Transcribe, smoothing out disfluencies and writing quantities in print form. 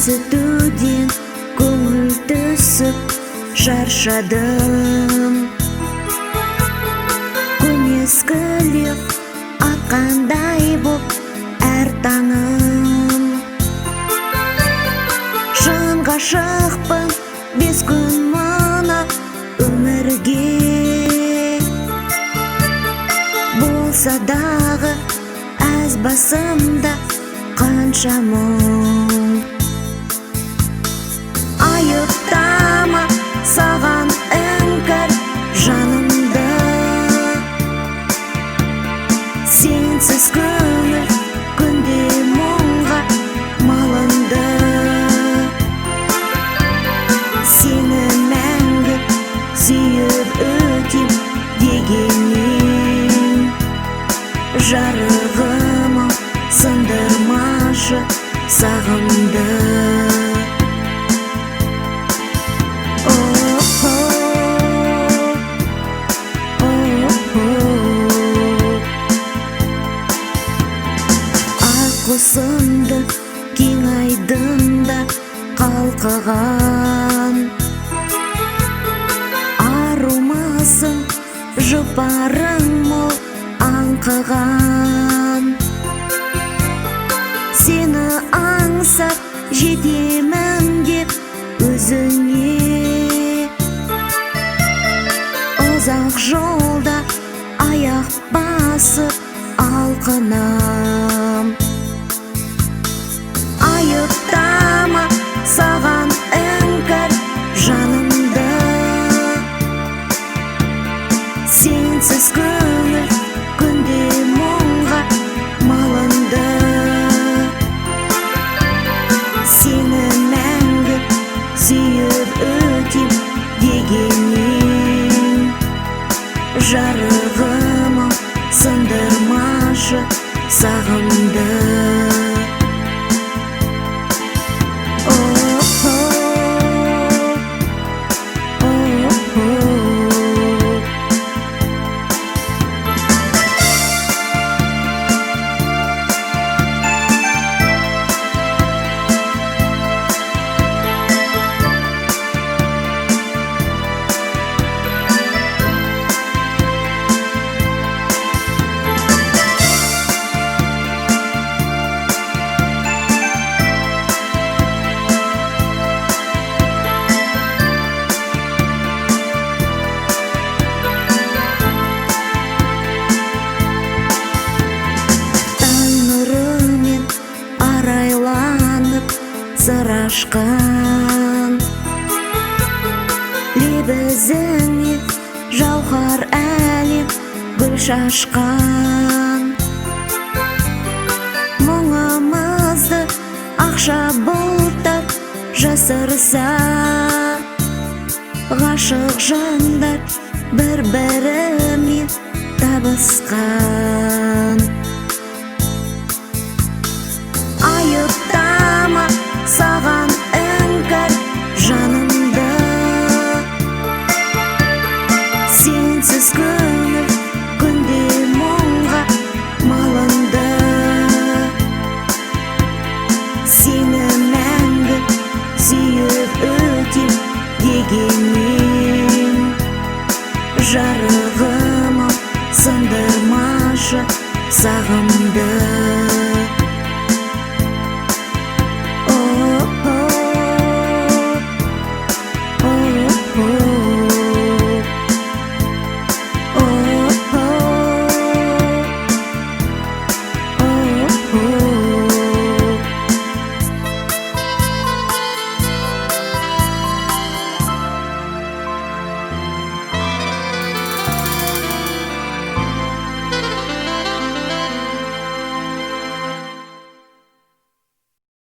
Көрсетуден көңіл түсіп шаршадым. Күн ескілік атқандай боп әр таңым. Шын ғашықпын 5 күн мына өмірге. Болса дағы әз басымда қанша мұң. Айыптама саған іңкәр жанымды. Сенсіз көңіл күнде мұңға малынды. Сені мәңгі сүйіп өтем дегенмен, жарығым сындырмашы сағымды. Құсынды кең айдында қалқыған, арумасың жұпарың мол аңқыған. Сені аңсап жетемін деп өзіңе, ұзақ жолда аяқ басып алқынам. Айыптама саған іңкәр жанымды. Сенсіз көңіл күнде мұңға малынды. Сені мәңгі сүйіп өтем дегенмен, жарығым сындырмашы сағымды. Сыр ашқан лебізіңе жауһар әлем гүл шашқан. Мұңымызды ақша бұлттап жасырса, ғашық жандар бір-бірімен табысқан. Айыптама саған іңкәр жанымды. Сенсіз көңіл күнде мұңға малынды. Сені мәңгі сүйіп өтем дегенмен, жарығым сындырмашы сағымды.